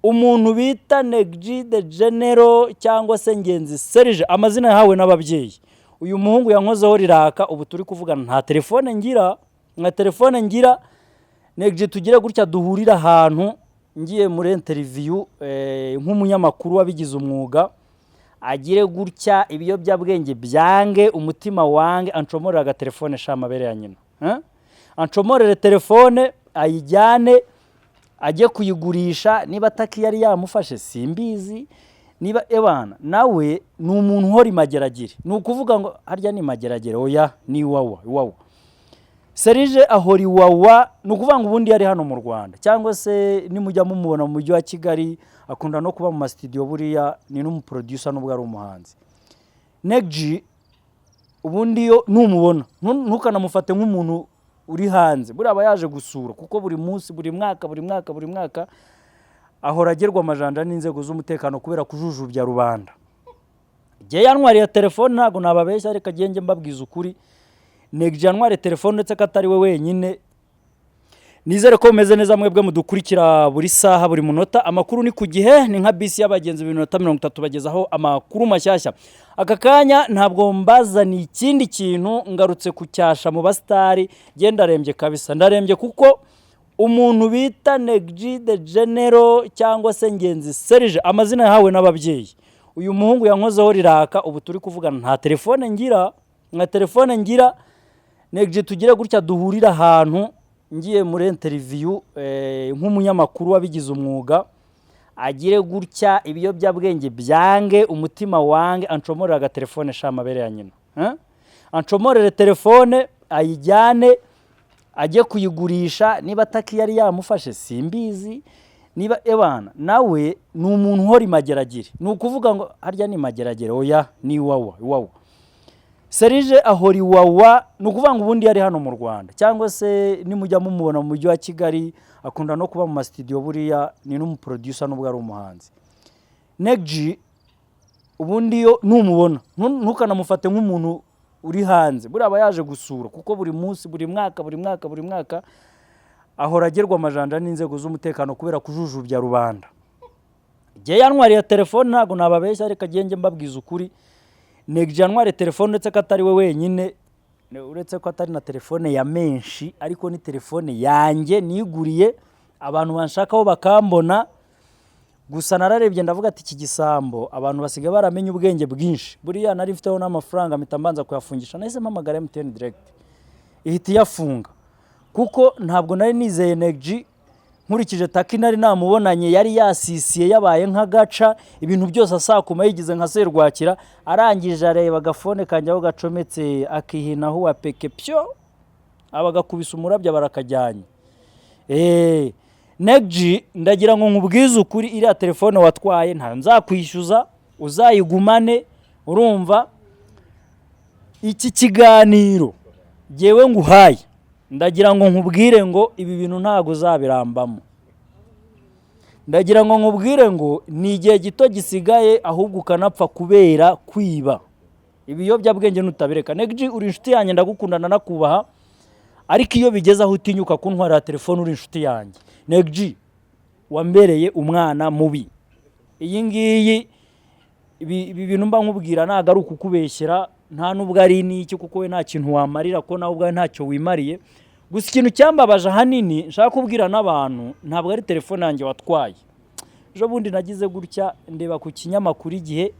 umuntu bita Negji de Genero cyangwa se Ngenzi Serge, amazina yahawe n'ababyeyi. Uyu muhungu yankozeho riraka, ubu turi kuvugana nta telefone ngira, Negji tugire gutya duhurira ahantu ngiye muri interview nk'umunyamakuru wabigize umwuga, agire gutya ibiyobyabwenge byange umutima wange, anshomorera agatelefone shamabere ya nyina, anshomorere telefone ayijyane ajye kuyigurisha, niba taki yari yamufashe simbizi, niba ebana nawe ni umuntu hori mageragere, ni ukuvuga ngo harya ni mageragere, oya ni wawa Serge ahori wawa, ni ukuvuga ngo ubundi yari hano mu Rwanda, cyangwa se nimujya mumubona mu mujyi wa Kigali, akunda no kuba mu studio, buriya ni n'umuproducer nubwo ari umuhanzi. Negji ubundi yo numubona ntukanamufate nk'umuntu uri hanze, buri aba yaje gusura, kuko buri munsi buri mwaka ahora agerwa amajanja n'inzego z'umutekano kubera kujujubya rubanda. Je yanwariye telefone, ntago nababeshya, reka genge mbabwiza ukuri, Negji yanwariye telefone ndetse katari we wenyine. Nizere ko meze neza mwebwe mudukurikira buri saha buri munota, amakuru ni ku gihe, ni nka bisi y'abagenzi 30 bagezaho amakuru mashyashya. Aka kanya ntabwo mbazani ikindi kintu, ngarutse ku cyasha mu bastari, genda rembye kabisa, ndarembye kuko umuntu bita Negji de Genero cyangwa se Ngenzi Serge, amazina yahawe n'ababyeyi. Uyu muhungu yankozeho riraka, ubu turi kuvugana nta telefone ngira, Negji tugire gutya duhurira ahantu ngiye muri interview nk'umunyamakuru wabigize umwuga, agire gutya ibiyobyabwenge byange umutima wange, anshomorera agatelefone shamabere ya nyina, anshomorere telefone ayijyane ajye kuyigurisha, niba taki yari yamufashe simbizi, niba ebana nawe ni umuntu hori mageragere, ni ukuvuga ngo harya ni mageragere, oya ni wawa Serge ahori wawa, ni ukuvuga ngo ubundi yari hano mu Rwanda, cyangwa se nimujya mumubona mu mujyi wa Kigali, akunda no kuba mu studio, buriya ni n'umuproducer nubwo ari umuhanzi. Negji ubundi yo numubona ntukanamufate nk'umuntu uri hanze, buri aba yaje gusura, kuko buri munsi buri mwaka ahora agerwa amajanja n'inzego z'umutekano kubera kujujubya rubanda. Je yanwariye telefone, ntago nababeshya, reka genge mbabwiza ukuri, Negji yanwariye telefone ndetse katari we wenyine, uretse ko atari na telefone ya menshi, ariko ni telefone yanjye niguriye, abantu banshakaho bakambona. Gusa nararebye ndavuga ati iki gisambo abantu basigaye baramenye ubwenge bwinshi, buriya nari mfiteho n'amafaranga mpita mbanza kuyafungisha, nahise mpamagara MTN direct ihita yafunga, kuko ntabwo nari nizeye Negji. Nkurikije taki nari namubonanye, yari yasisiye yabaye nk'agaca, ibintu byose asakuma yigize nka serwakira, arangije areba agafone kanjye aho gacometse akihinaho wa peke pyo, abagakubisa umurabya barakajyanye. Negji ndagira ngo nkubwize ukuri, iriya telefone watwaye nta nzakwishyuza, uzayigumane. Urumva iki kiganiro jewe nguhaye, ndagira ngo nkubwire ngo ibi bintu ntago uzabirambamo, ndagira ngo nkubwire ngo ni igihe gito gisigaye, ahubwo ukanapfa kubera kwiba ibiyobyabwenge nutabireka. Negji uri inshuti yanjye, ndagukundana nakubaha, ariko iyo bigeze aho utinyuka kuntwarira telefone uri inshuti yanjye, Negji wambereye umwana mubi. Iyi ngiyi ibi bintu mba nkubwira ntago ari ukukubeshyera, nta nubwo ari n'iki, kuko we nta kintu wamarira, ko nawe ubwawe ntacyo wimariye. Gusa ikintu cyambabaje hanini nshaka kubwira n'abantu, ntabwo ari telefone yanjye watwaye. Ejo bundi nagize gutya ndeba ku kinyamakuru Igihe,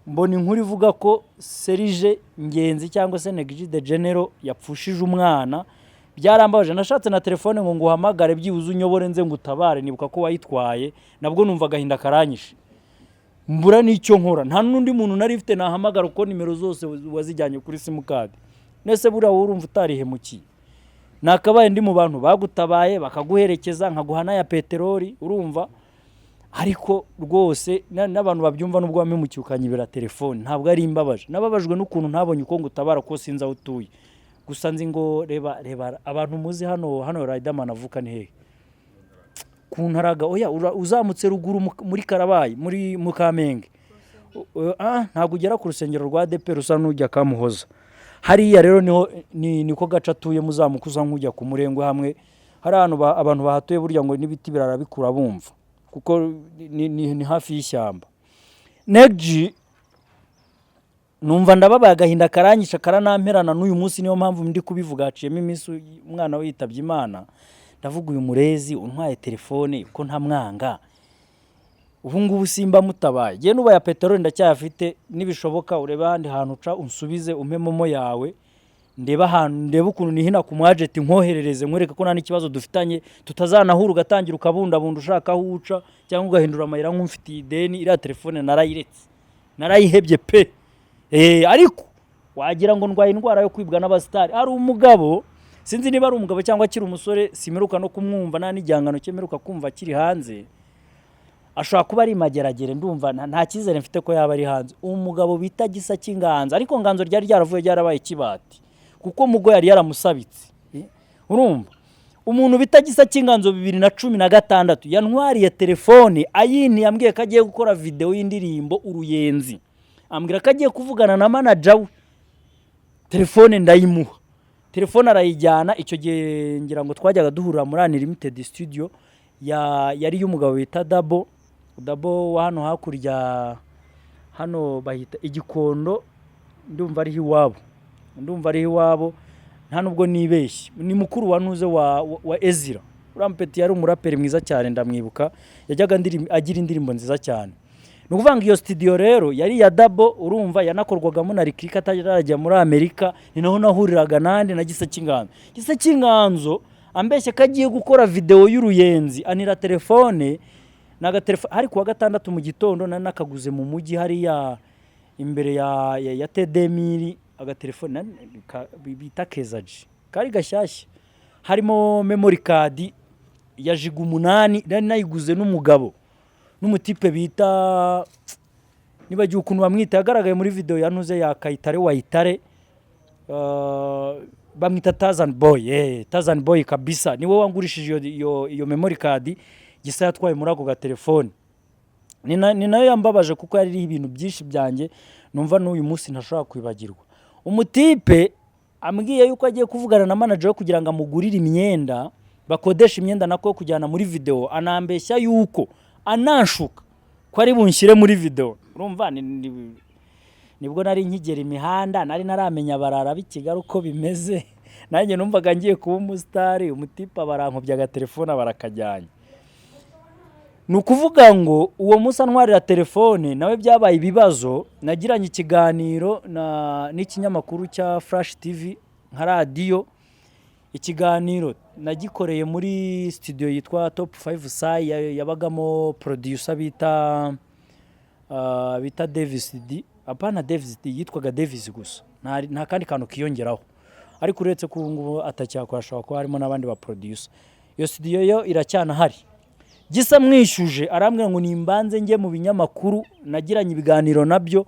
mbona inkuru ivuga ko Serge Ngenzi cyangwa se Negji de Genero yapfushije umwana. Byarambabaje, nashatse na telefone ngo nguhamagare byibuze unyobore nze ngutabare, nibuka ko wayitwaye, nabwo numva gahinda karanyishe, mbura n'icyo nkora, nta n'undi muntu nari mfite nahamagara, uko nimero zose wazijyanye kuri simukadi. Nese buriya urumva utarihemukiye, nakabaye ndi mu bantu bagutabaye bakaguherekeza, nkaguha n'aya peteroli, urumva. Ariko rwose n'abantu babyumva nubwo wamemukiye ukanyibera telefone, ntabwo ari imbabaje. Nababajwe n'ukuntu ntabonye uko ngutabara, ko sinzi aho utuye. Gusa nzi ngo reba abantu muzi hano Riderman avuka ni hehe, kuntaraga, oya uzamutse ruguru muri Karabayi, muri Mukamenge, ntabwo ugera ku rusengero rwa ADP rusa n'ujya Kamuhoza. Hariya rero niko gaca atuye, muzamukuza nk'ujya ku Murengwe hamwe. Hari abantu bahatuye burya ngo n'ibiti birarabikura bumva, kuko ni hafi y'ishyamba. Neg numva ndababaye, agahinda karanyisha karanamperana n'uyu munsi, niyo mpamvu ndi kubivuga. Haciyemo iminsi umwana we yitabye Imana, ndavuga uyu murezi untwaye telefone ko ntamwanga, ubu ngubu simba mutabaye. Giye nuba ya peteroli ndacyafite, nibishoboka ureba ahandi hantu uca unsubize umpe momo yawe, ndeba ukuntu nihina ku mwajeti nkoherereze, nkwereka ko nta n'ikibazo dufitanye, tutazanahura ugatangira ukabundabunda ushaka aho uca cyangwa ugahindura amayira nk'umfitiye ideni. Iriya telefone narayiretse, narayihebye pe. Ariko wagira ngo ndwaye indwara yo kwibwa n'abasitari. Ari umugabo, sinzi niba ari umugabo cyangwa akiri umusore, simeruka no kumwumva, nta n'igihangano cyemeruka kumva akiri hanze. Ashobora kuba ari mageragere, ndumva nta cyizere mfite ko yaba ari hanze. Umugabo bita Gisa cy'Inganzo, ariko Nganzo ryari ryaravuye ryarabaye Kibati, kuko mugo yari yaramusabitse. Urumva umuntu bita Gisa cy'Inganzo 2016 yantwariye telefone ayini, yambwiye ko agiye gukora video y'indirimbo Uruyenzi, ambwira ko agiye kuvugana na manager we. Telefone ndayimuha, telefone arayijyana. Icyo gihe ngira ngo twajyaga duhurira muri Unlimited Studio, yari y'umugabo bita Dabo wa hano hakurya, hano bahita Igikondo, ndumva ari iwabo, nta nubwo nibeshye. Ni mukuru wa nuze wa Ezra. Urampeti yari umuraperi mwiza cyane, ndamwibuka, yajyaga agira indirimbo nziza cyane. Nukuvanga iyo studio rero yari ya Dabo, urumva yanakorwagamo na Rikrika atarajya muri Amerika. Ni naho nahuriraga nande na Gisa cy'Inganzo. Gisa cy'Inganzo ambeshye kagiye gukora video y'Uruyenzi, anira telefone naga telefone. Hari kuwa gatandatu mu gitondo nakaguze mu mujyi hariya imbere ya Tedemiri, agatelefone bita Kezaji kari gashyashya, harimo memory card ya jiga 8, nari nayiguze n'umugabo n'umutipe bita nibagiye ukuntu bamwita, yagaragaye muri video yanuze ya Kayitare Wayitare, bamwita Tazan Boy kabisa. Niwe wangurishije iyo memory card Gisa yatwaye muri ako gatelefone. Ni nayo yambabaje kuko yari ibintu byinshi byanjye numva n'uyu munsi ntashobora kwibagirwa. Umutipe ambwiye yuko agiye kuvugana na manager kugira ngo amugurire imyenda, bakodesha imyenda nako kujyana muri video. Anambeshya yuko ananshuka ko ari bunshyire muri video. Urumva nibwo nari nkigera imihanda, nari naramenya barara b'ikigali uko bimeze, nanjye numvaga ngiye kuba umusitari. Umutipa barankobya agatelefone barakajyanye. Nukuvuga ngo uwo munsi antwarira telefone nawe byabaye ibibazo. Nagiranye ikiganiro n'ikinyamakuru cya Flash TV nka radio. Ikiganiro nagikoreye muri studio yitwa Top 5 Sai, yabagamo producer bita Davis D. Apana Davis D, yitwaga Davis gusa, nta kandi kantu kiyongeraho. Ariko uretse ko ngo atacyakwashaka ko harimo n'abandi ba producer. Iyo studio yo iracyana hari. Gisa mwishyuje arambwira ngo nimbanze nge mu binyamakuru nagiranye ibiganiro nabyo,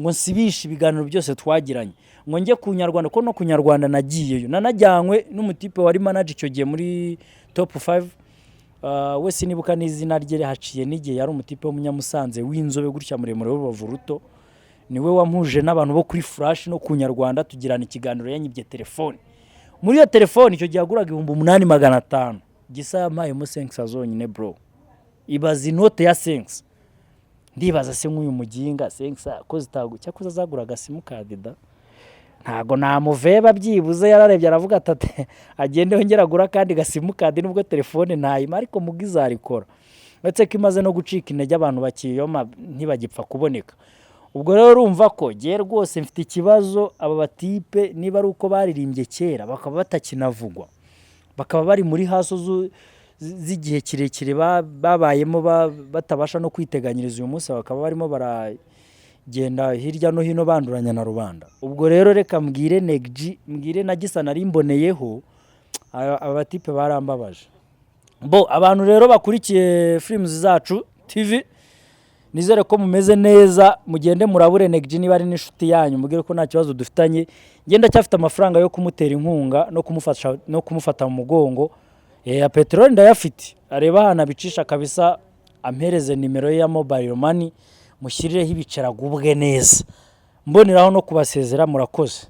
ngo nsibishe ibiganiro byose twagiranye, ngo nge ku Nyarwanda, ko no ku Nyarwanda nagiyeyo. Nanajyanywe n'umutipe wari manager icyo gihe muri Top 5, we sinibuka n'izina rye, haciye n'igihe yari umutipe w'umunyamusanze w'inzobe gutya muremure w'Urubavuruto. Niwe wampuje n'abantu bo kuri Flash no ku Nyarwanda, tugirana ikiganiro, yanyibye telefone. Muri iyo telefone icyo gihe aguraga 8500. Gisa yampaye mo 5 zonyine bro. Ibaza inote ya 5. Ndibaza se nk'uyu muginga 5 ko zitagu cyakoze azaguraga simukadi da. Ntago namuveba byibuze, yararebye aravuga ati agende hongera gura kandi gasimukadi nubwo telefone ntayima, ariko mugiza arikora. Uretse ko imaze no gucika intege abantu bakiyoma ntibagipfa kuboneka. Ubwo rero urumva ko giye rwose mfite ikibazo. Aba batipe niba ari uko baririmbye kera bakaba batakinavugwa, bakaba bari muri haso z'igihe kirekire babayemo batabasha no kwiteganyiriza uyu munsi, bakaba barimo baragenda hirya no hino banduranya na rubanda. Ubwo rero reka mbwire Neg, mbwire na Gisa nari mboneyeho, aba batipe barambabaje. Abantu rero bakurikiye films zacu TV, nizere ko mumeze neza, mugende murabure Neg niba ari n'inshuti yanyu, mugire ko nta kibazo dufitanye. Ngenda cyafite amafaranga yo kumutera inkunga no kumufata mu mugongo. Ya peteroli ndayafite, areba hana bicisha kabisa, ampereze nimero ye ya mobile money, mushyirireho ibicaraga ubwe neza. Mboneraho no kubasezera, murakoze.